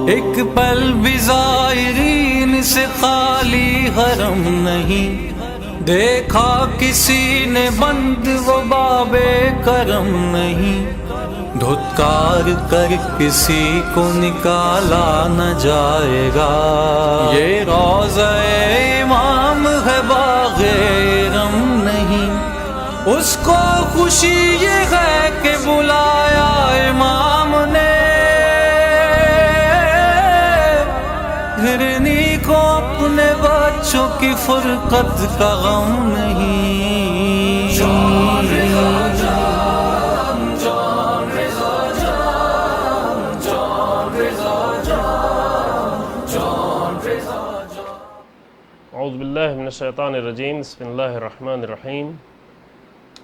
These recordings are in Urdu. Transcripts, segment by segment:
ایک پل بھی زائرین سے خالی حرم نہیں، دیکھا کسی نے بند وہ باب کرم نہیں، دھتکار کر کسی کو نکالا نہ جائے گا، یہ روضہ امام ہے باغ ارم نہیں، اس کو خوشی یہ ہے کہ بلایا امام نے، ہرنی کو اپنے بچوں کی فرقت کا غم نہیں، جان رضا جان، جان رضا جان، جان رضا جان، جان رضا جان۔ اعوذ باللہ من الشیطان الرجیم، بسم اللہ الرحمن الرحیم،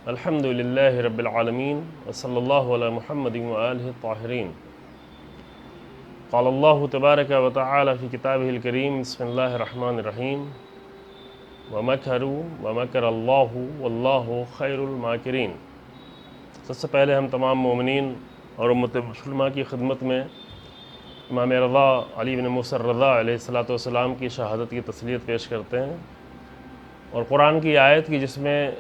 الحمد للہ رب العالمین، وصلی اللہ علی محمد وآلہ الطاہرین۔ قال اللہ تبارک و تعالی فی کتابہ الکریم، بسم اللہ الرحمن الرحیم، ومکروا ومکر اللہ واللہ خیر الماکرین۔ سب سے پہلے ہم تمام مومنین اور امت مسلمہ کی خدمت میں امام رضا علی بن موسیٰ الرضا علیہ السلام کی شہادت کی تسلیت پیش کرتے ہیں، اور قرآن کی آیت کی جس میں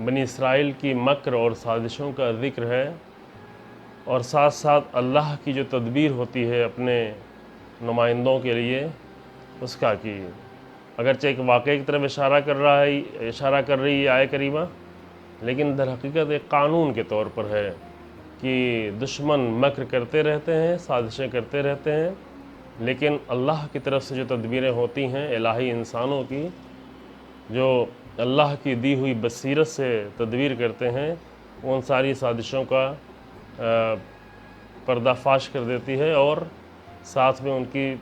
بنی اسرائیل کی مکر اور سازشوں کا ذکر ہے، اور ساتھ ساتھ اللہ کی جو تدبیر ہوتی ہے اپنے نمائندوں کے لیے اس کا کی، اگرچہ ایک واقعے کی طرف اشارہ کر رہی ہے آیہ کریمہ، لیکن در حقیقت ایک قانون کے طور پر ہے کہ دشمن مکر کرتے رہتے ہیں، سازشیں کرتے رہتے ہیں، لیکن اللہ کی طرف سے جو تدبیریں ہوتی ہیں الہی انسانوں کی، جو اللہ کی دی ہوئی بصیرت سے تدبیر کرتے ہیں، ان ساری سازشوں کا پردہ فاش کر دیتی ہے، اور ساتھ میں ان کی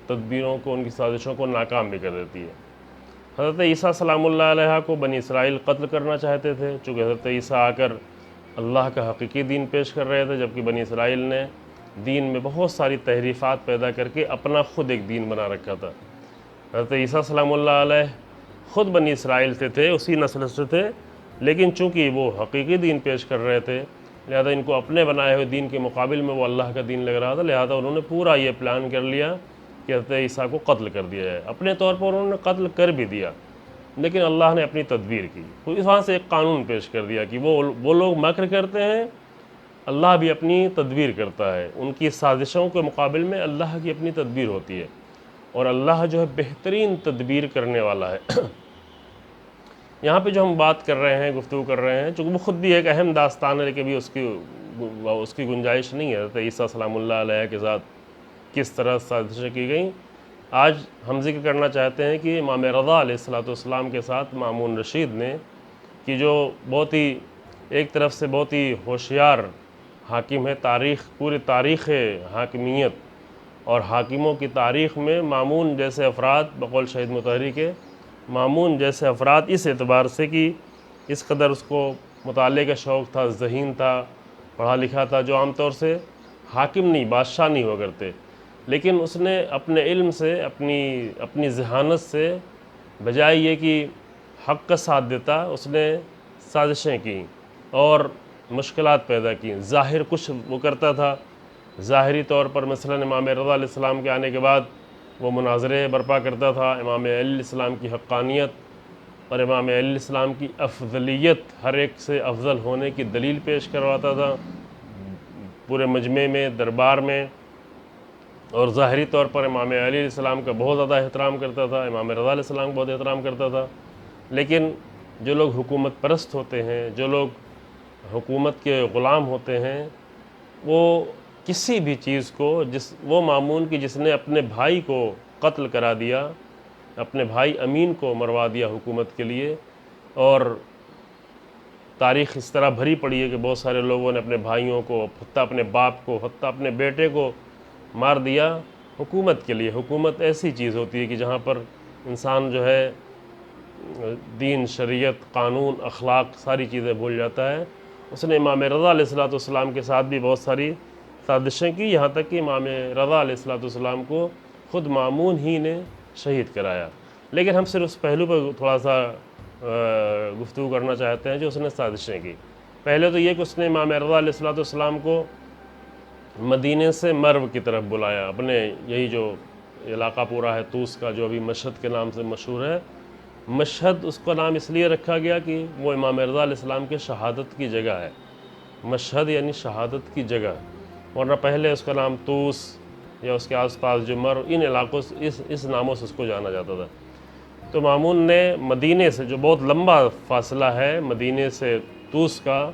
تدبیروں کو، ان کی سازشوں کو ناکام بھی کر دیتی ہے۔ حضرت عیسیٰ سلام اللہ علیہ کو بنی اسرائیل قتل کرنا چاہتے تھے، چونکہ حضرت عیسیٰ آ کر اللہ کا حقیقی دین پیش کر رہے تھے، جبکہ بنی اسرائیل نے دین میں بہت ساری تحریفات پیدا کر کے اپنا خود ایک دین بنا رکھا تھا۔ حضرت عیسیٰ سلام اللہ علیہ خود بنی اسرائیل سے تھے، اسی نسل سے تھے، لیکن چونکہ وہ حقیقی دین پیش کر رہے تھے، لہذا ان کو اپنے بنائے ہوئے دین کے مقابل میں وہ اللہ کا دین لگ رہا تھا، لہذا انہوں نے پورا یہ پلان کر لیا کہ حضرت عیسیٰ کو قتل کر دیا جائے۔ اپنے طور پر انہوں نے قتل کر بھی دیا، لیکن اللہ نے اپنی تدبیر کی، تو اس وہاں سے ایک قانون پیش کر دیا کہ وہ لوگ مکر کرتے ہیں، اللہ بھی اپنی تدبیر کرتا ہے، ان کی سازشوں کے مقابل میں اللہ کی اپنی تدبیر ہوتی ہے، اور اللہ جو ہے بہترین تدبیر کرنے والا ہے۔ یہاں پہ جو ہم بات کر رہے ہیں، گفتگو کر رہے ہیں، چونکہ وہ خود بھی ایک اہم داستان ہے، لیکن بھی اس کی گنجائش نہیں ہے حضرت عیسیٰ سلام اللہ علیہ کے ساتھ کس طرح سازشیں کی گئیں۔ آج ہم ذکر کرنا چاہتے ہیں کہ امام رضا علیہ السلام کے ساتھ مامون رشید نے، کہ جو بہت ہی ایک طرف سے بہت ہی ہوشیار حاکم ہے، پوری تاریخ حاکمیت اور حاکموں کی تاریخ میں مامون جیسے افراد، بقول شہید مطہری کے، مامون جیسے افراد اس اعتبار سے کہ اس قدر اس کو مطالعے کا شوق تھا، ذہین تھا، پڑھا لکھا تھا، جو عام طور سے حاکم نہیں، بادشاہ نہیں ہوا کرتے، لیکن اس نے اپنے علم سے، اپنی ذہانت سے، بجائے یہ کہ حق کا ساتھ دیتا، اس نے سازشیں کیں اور مشکلات پیدا کیں۔ ظاہر کچھ وہ کرتا تھا، ظاہری طور پر مثلاً امام رضا علیہ السلام کے آنے کے بعد وہ مناظرے برپا کرتا تھا، امام علیہ السلام کی حقانیت اور امام علیہ السلام کی افضلیت، ہر ایک سے افضل ہونے کی دلیل پیش کرواتا تھا پورے مجمع میں، دربار میں، اور ظاہری طور پر امام علیہ السلام کا بہت زیادہ احترام کرتا تھا، امام رضا علیہ السلام کا بہت احترام کرتا تھا، لیکن جو لوگ حکومت پرست ہوتے ہیں، جو لوگ حکومت کے غلام ہوتے ہیں، وہ کسی بھی چیز کو، وہ مامون کی جس نے اپنے بھائی کو قتل کرا دیا، اپنے بھائی امین کو مروا دیا حکومت کے لیے، اور تاریخ اس طرح بھری پڑی ہے کہ بہت سارے لوگوں نے اپنے بھائیوں کو، حتیٰ اپنے باپ کو، حتیٰ اپنے بیٹے کو مار دیا حکومت کے لیے۔ حکومت ایسی چیز ہوتی ہے کہ جہاں پر انسان جو ہے دین، شریعت، قانون، اخلاق، ساری چیزیں بھول جاتا ہے۔ اس نے امام رضا علیہ السلام کے ساتھ بھی بہت ساری سازشیں کی، یہاں تک کہ امام رضا علیہ السلام کو خود مامون ہی نے شہید کرایا۔ لیکن ہم صرف اس پہلو پر تھوڑا سا گفتگو کرنا چاہتے ہیں جو اس نے سازشیں کی۔ پہلے تو یہ کہ اس نے امام رضا علیہ السلام کو مدینے سے مرو کی طرف بلایا، اپنے یہی جو علاقہ پورا ہے طوس کا، جو ابھی مشہد کے نام سے مشہور ہے۔ مشہد اس کا نام اس لیے رکھا گیا کہ وہ امام رضا علیہ السلام کے شہادت کی جگہ ہے۔ مشہد یعنی شہادت کی جگہ، ورنہ پہلے اس کا نام طوس یا اس کے آس پاس جو مرو، ان علاقوں سے اس ناموں سے اس کو جانا جاتا تھا۔ تو مامون نے مدینے سے، جو بہت لمبا فاصلہ ہے مدینے سے طوس کا،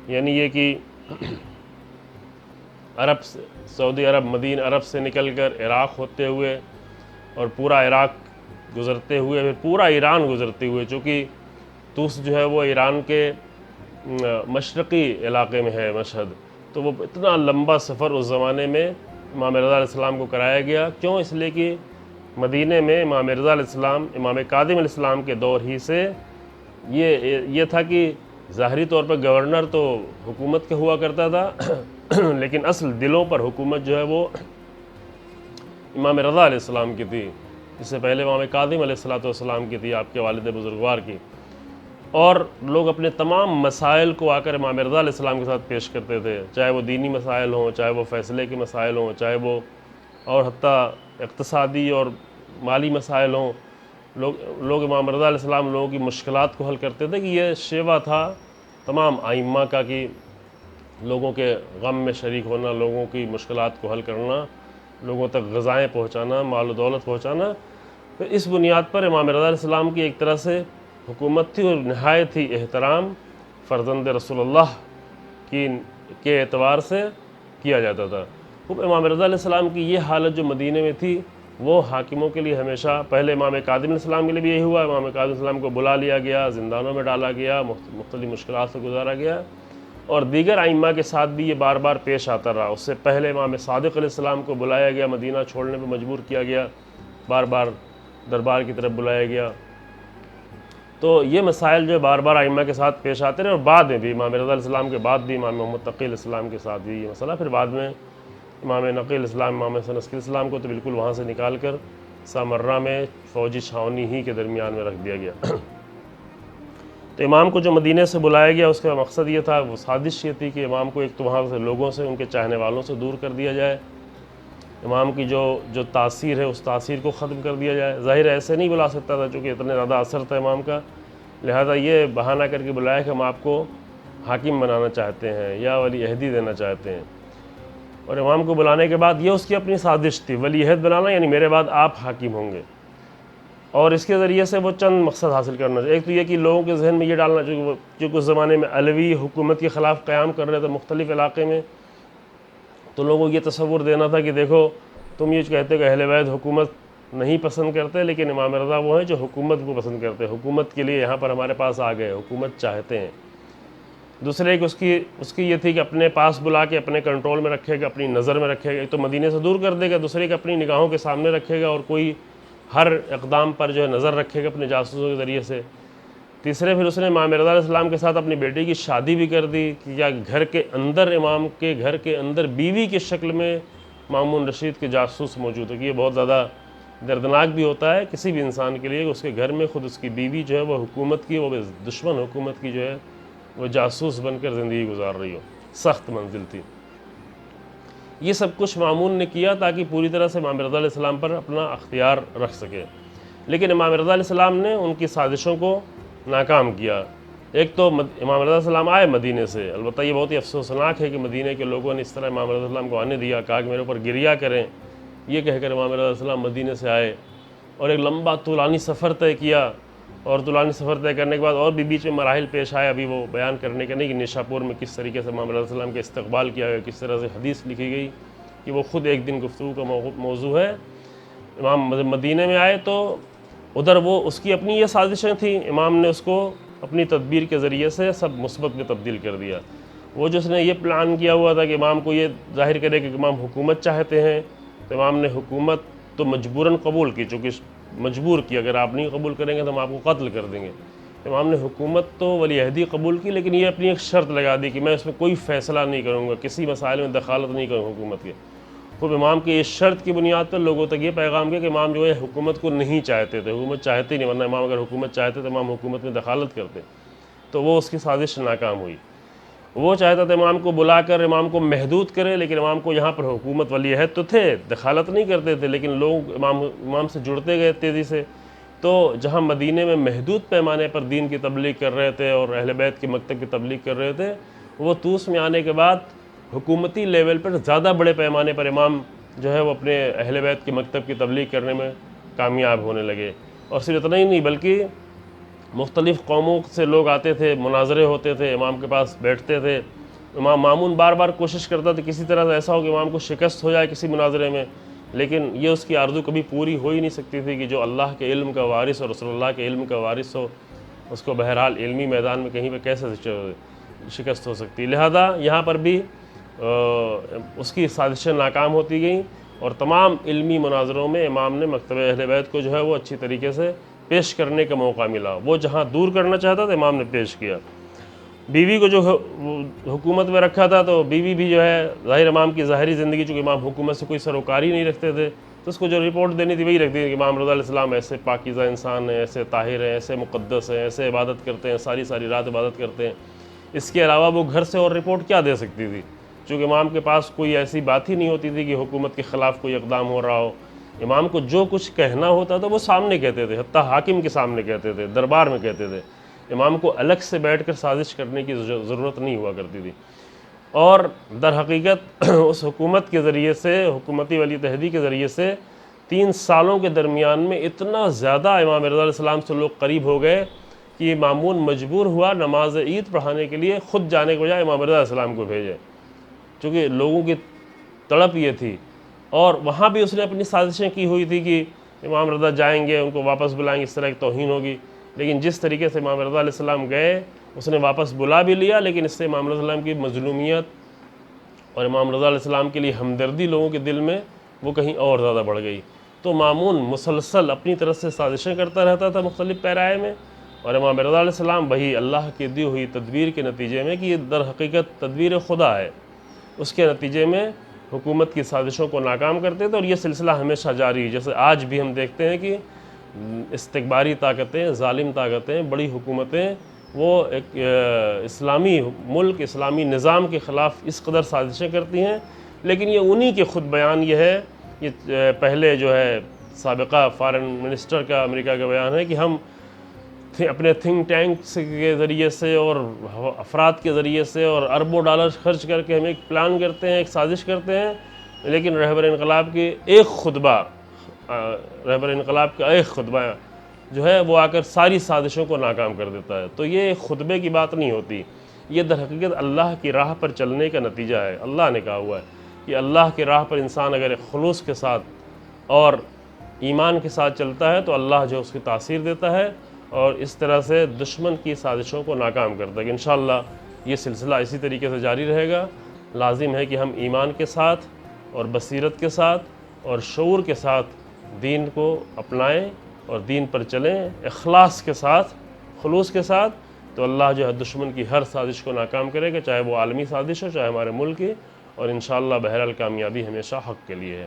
یعنی یہ کہ عرب سے، سعودی عرب، مدینہ عرب سے نکل کر عراق ہوتے ہوئے اور پورا عراق گزرتے ہوئے پھر پورا ایران گزرتے ہوئے، چونکہ طوس جو ہے وہ ایران کے مشرقی علاقے میں ہے مشہد، تو وہ اتنا لمبا سفر اس زمانے میں امام رضا علیہ السلام کو کرایا گیا۔ کیوں؟ اس لیے کہ مدینے میں امام رضا علیہ السلام، امام کاظم علیہ السلام کے دور ہی سے یہ تھا کہ ظاہری طور پر گورنر تو حکومت کا ہوا کرتا تھا، لیکن اصل دلوں پر حکومت جو ہے وہ امام رضا علیہ السلام کی تھی۔ اس سے پہلے امام کاظم علیہ السلام کی تھی، آپ کے والد بزرگوار کی، اور لوگ اپنے تمام مسائل کو آ کر امام رضا علیہ السلام کے ساتھ پیش کرتے تھے، چاہے وہ دینی مسائل ہوں، چاہے وہ فیصلے کے مسائل ہوں، چاہے وہ اور حتیٰ اقتصادی اور مالی مسائل ہوں۔ لوگ امام رضا علیہ السلام لوگوں کی مشکلات کو حل کرتے تھے، کہ یہ شیوا تھا تمام ائمہ کا کہ لوگوں کے غم میں شریک ہونا، لوگوں کی مشکلات کو حل کرنا، لوگوں تک غذائیں پہنچانا، مال و دولت پہنچانا۔ تو اس بنیاد پر امام رضا علیہ السلام کی ایک طرح سے حکومت تھی، اور نہایت ہی احترام فرزند رسول اللہ کے اعتبار سے کیا جاتا تھا۔ امام رضا علیہ السلام کی یہ حالت جو مدینے میں تھی، وہ حاکموں کے لیے ہمیشہ، پہلے امام کاظم علیہ السلام کے لیے بھی یہی ہوا، امام کاظم علیہ السلام کو بلا لیا گیا، زندانوں میں ڈالا گیا، مختلف مشکلات سے گزارا گیا، اور دیگر ائمہ کے ساتھ بھی یہ بار بار پیش آتا رہا۔ اس سے پہلے امام صادق علیہ السلام کو بلایا گیا، مدینہ چھوڑنے پہ مجبور کیا گیا، بار بار دربار کی طرف بلایا گیا۔ تو یہ مسائل جو بار بار ائمہ کے ساتھ پیش آتے رہے، اور بعد میں بھی امام رضا علیہ السلام کے بعد بھی امام محمد تقی علیہ السلام کے ساتھ بھی یہ مسئلہ، پھر بعد میں امام نقی علیہ السلام، امام حسن عسکری علیہ السلام کو تو بالکل وہاں سے نکال کر سامرہ میں فوجی چھاونی ہی کے درمیان میں رکھ دیا گیا۔ تو امام کو جو مدینے سے بلایا گیا، اس کا مقصد یہ تھا، وہ سازش یہ تھی کہ امام کو ایک تو وہاں سے لوگوں سے، ان کے چاہنے والوں سے دور کر دیا جائے، امام کی جو تاثیر ہے اس تاثیر کو ختم کر دیا جائے۔ ظاہر ایسے نہیں بلا سکتا تھا چونکہ اتنے زیادہ اثر تھا امام کا، لہذا یہ بہانہ کر کے بلایا کہ ہم آپ کو حاکم بنانا چاہتے ہیں یا ولی عہدی دینا چاہتے ہیں۔ اور امام کو بلانے کے بعد یہ اس کی اپنی سازش تھی، ولی عہد بنانا، یعنی میرے بعد آپ حاکم ہوں گے، اور اس کے ذریعے سے وہ چند مقصد حاصل کرنا چاہیے۔ ایک تو یہ کہ لوگوں کے ذہن میں یہ ڈالنا چاہیے کہ اس زمانے میں علوی حکومت کے خلاف قیام کر رہے تھے مختلف علاقے میں، تو لوگوں کو یہ تصور دینا تھا کہ دیکھو تم یہ کہتے کہ اہل بیت حکومت نہیں پسند کرتے، لیکن امام رضا وہ ہیں جو حکومت کو پسند کرتے ہیں، حکومت کے لیے یہاں پر ہمارے پاس آ گئے، حکومت چاہتے ہیں۔ دوسرے کہ اس کی یہ تھی کہ اپنے پاس بلا کے اپنے کنٹرول میں رکھے گا، اپنی نظر میں رکھے گا، ایک تو مدینے سے دور کر دے گا، دوسرے کہ اپنی نگاہوں کے سامنے رکھے گا اور کوئی ہر اقدام پر جو ہے نظر رکھے گا اپنے جاسوسوں کے ذریعے سے۔ تیسرے پھر اس نے امام رضا علیہ السلام کے ساتھ اپنی بیٹی کی شادی بھی کر دی، کہ یا گھر کے اندر، امام کے گھر کے اندر بیوی کی شکل میں مامون رشید کے جاسوس موجود ہے، کہ یہ بہت زیادہ دردناک بھی ہوتا ہے کسی بھی انسان کے لیے کہ اس کے گھر میں خود اس کی بیوی جو ہے وہ حکومت کی، وہ دشمن حکومت کی جو ہے وہ جاسوس بن کر زندگی گزار رہی ہو۔ سخت منزل تھی۔ یہ سب کچھ مامون نے کیا تاکہ پوری طرح سے امام رضا علیہ السلام پر اپنا اختیار رکھ سکے، لیکن امام رضا علیہ السلام نے ان کی سازشوں کو ناکام کیا۔ ایک تو امام رضا علیہ السلام آئے مدینے سے، البتہ یہ بہت ہی افسوسناک ہے کہ مدینے کے لوگوں نے اس طرح امام رضا علیہ السلام کو آنے دیا، کہا کہ میرے اوپر گریہ کریں، یہ کہہ کر امام رضا علیہ السلام مدینے سے آئے اور ایک لمبا طولانی سفر طے کیا، اور طولانی سفر طے کرنے کے بعد اور بھی بیچ میں مراحل پیش آئے، ابھی وہ بیان کرنے کے نہیں کہ نشاپور میں کس طریقے سے امام رضا علیہ السلام کے استقبال کیا گیا، کس طرح سے حدیث لکھی گئی کہ وہ خود ایک دن گفتگو کا موضوع ہے۔ امام مدینے میں آئے تو ادھر وہ اس کی اپنی یہ سازشیں تھیں، امام نے اس کو اپنی تدبیر کے ذریعے سے سب مثبت میں تبدیل کر دیا۔ وہ جو اس نے یہ پلان کیا ہوا تھا کہ امام کو یہ ظاہر کرے کہ امام حکومت چاہتے ہیں، تو امام نے حکومت تو مجبوراً قبول کی، چونکہ مجبور کی، اگر آپ نہیں قبول کریں گے تو ہم آپ کو قتل کر دیں گے۔ امام نے حکومت تو ولی عہدی قبول کی، لیکن یہ اپنی ایک شرط لگا دی کہ میں اس میں کوئی فیصلہ نہیں کروں گا، کسی مسائل میں دخالت نہیں کروں حکومت کے۔ خوب امام کی اس شرط کی بنیاد پر لوگوں تک یہ پیغام کیا کہ امام جو ہے حکومت کو نہیں چاہتے تھے، حکومت چاہتے نہیں، ورنہ امام اگر حکومت چاہتے تو امام حکومت میں دخالت کرتے، تو وہ اس کی سازش ناکام ہوئی۔ وہ چاہتا تھا امام کو بلا کر امام کو محدود کرے، لیکن امام کو یہاں پر حکومت ولی عہد تو تھے، دخالت نہیں کرتے تھے، لیکن لوگ امام سے جڑتے گئے تیزی سے۔ تو جہاں مدینے میں محدود پیمانے پر دین کی تبلیغ کر رہے تھے اور اہل بیت کے مکتب کی تبلیغ کر رہے تھے، وہ طوس میں آنے کے بعد حکومتی لیول پر زیادہ بڑے پیمانے پر امام جو ہے وہ اپنے اہل بیت کے مکتب کی تبلیغ کرنے میں کامیاب ہونے لگے۔ اور صرف اتنا ہی نہیں بلکہ مختلف قوموں سے لوگ آتے تھے، مناظرے ہوتے تھے، امام کے پاس بیٹھتے تھے۔ امام مامون بار بار کوشش کرتا تھا کسی طرح سے ایسا ہو کہ امام کو شکست ہو جائے کسی مناظرے میں، لیکن یہ اس کی آرزو کبھی پوری ہو ہی نہیں سکتی تھی کہ جو اللہ کے علم کا وارث اور رسول اللہ کے علم کا وارث ہو، اس کو بہرحال علمی میدان میں کہیں پہ کیسے شکست ہو سکتی۔ لہذا یہاں پر بھی اس کی سازشیں ناکام ہوتی گئیں، اور تمام علمی مناظروں میں امام نے مکتب اہل بیت کو جو ہے وہ اچھی طریقے سے پیش کرنے کا موقع ملا۔ وہ جہاں دور کرنا چاہتا تھا امام نے پیش کیا۔ بیوی کو جو حکومت میں رکھا تھا تو بیوی بھی جو ہے ظاہر امام کی ظاہری زندگی، چونکہ امام حکومت سے کوئی سروکاری نہیں رکھتے تھے، تو اس کو جو رپورٹ دینی تھی وہی رکھتی تھی کہ امام رضا علیہ السلام ایسے پاکیزہ انسان ہیں، ایسے طاہر ہیں، ایسے مقدس ہیں، ایسے عبادت کرتے ہیں، ساری رات عبادت کرتے ہیں۔ اس کے علاوہ وہ گھر سے اور رپورٹ کیا دے سکتی تھی، چونکہ امام کے پاس کوئی ایسی بات ہی نہیں ہوتی تھی کہ حکومت کے خلاف کوئی اقدام ہو رہا ہو۔ امام کو جو کچھ کہنا ہوتا تھا وہ سامنے کہتے تھے، حتیٰ حاکم کے سامنے کہتے تھے، دربار میں کہتے تھے۔ امام کو الگ سے بیٹھ کر سازش کرنے کی ضرورت نہیں ہوا کرتی تھی۔ اور در حقیقت اس حکومت کے ذریعے سے، حکومتی ولی عہدی کے ذریعے سے 3 سالوں کے درمیان میں اتنا زیادہ امام رضا علیہ السلام سے لوگ قریب ہو گئے کہ مامون مجبور ہوا نماز عید پڑھانے کے لیے خود جانے کے بجائے امام رضا علیہ السلام کو بھیجے، چونکہ لوگوں کی تڑپ یہ تھی۔ اور وہاں بھی اس نے اپنی سازشیں کی ہوئی تھی کہ امام رضا جائیں گے، ان کو واپس بلائیں گے، اس طرح کی توہین ہوگی، لیکن جس طریقے سے امام رضا علیہ السلام گئے اس نے واپس بلا بھی لیا، لیکن اس سے امام رضا علیہ السلام کی مظلومیت اور امام رضا علیہ السلام کے لیے ہمدردی لوگوں کے دل میں وہ کہیں اور زیادہ بڑھ گئی۔ تو مامون مسلسل اپنی طرف سے سازشیں کرتا رہتا تھا مختلف پیرائے میں، اور امام رضا علیہ السلام وہی اللہ کی دی ہوئی تدبیر کے نتیجے میں کہ یہ در حقیقت تدبیر خدا ہے، اس کے نتیجے میں حکومت کی سازشوں کو ناکام کرتے تھے، اور یہ سلسلہ ہمیشہ جاری، جیسے آج بھی ہم دیکھتے ہیں کہ استکباری طاقتیں، ظالم طاقتیں، بڑی حکومتیں، وہ ایک اسلامی ملک، اسلامی نظام کے خلاف اس قدر سازشیں کرتی ہیں، لیکن یہ انہی کے خود بیان یہ ہے، یہ پہلے جو ہے سابقہ فارن منسٹر کا امریکہ کا بیان ہے کہ ہم اپنے تھنک ٹینکس کے ذریعے سے اور افراد کے ذریعے سے اور اربوں ڈالر خرچ کر کے ہم ایک پلان کرتے ہیں، ایک سازش کرتے ہیں، لیکن رہبر انقلاب کی ایک خطبہ، رہبر انقلاب کا ایک خطبہ جو ہے وہ آ کر ساری سازشوں کو ناکام کر دیتا ہے۔ تو یہ ایک خطبے کی بات نہیں ہوتی، یہ در حقیقت اللہ کی راہ پر چلنے کا نتیجہ ہے۔ اللہ نے کہا ہوا ہے کہ اللہ کی راہ پر انسان اگر خلوص کے ساتھ اور ایمان کے ساتھ چلتا ہے تو اللہ جو اس کی تاثیر دیتا ہے اور اس طرح سے دشمن کی سازشوں کو ناکام کرتا ہے۔ کہ انشاءاللہ یہ سلسلہ اسی طریقے سے جاری رہے گا۔ لازم ہے کہ ہم ایمان کے ساتھ اور بصیرت کے ساتھ اور شعور کے ساتھ دین کو اپنائیں اور دین پر چلیں، اخلاص کے ساتھ، خلوص کے ساتھ، تو اللہ جو ہے دشمن کی ہر سازش کو ناکام کرے گا، چاہے وہ عالمی سازش ہو، چاہے ہمارے ملک کی، اور انشاءاللہ بہرحال کامیابی ہمیشہ حق کے لیے ہے۔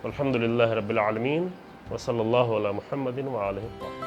الحمدللہ رب العالمین، وصلی اللہ علی محمد وآلہ۔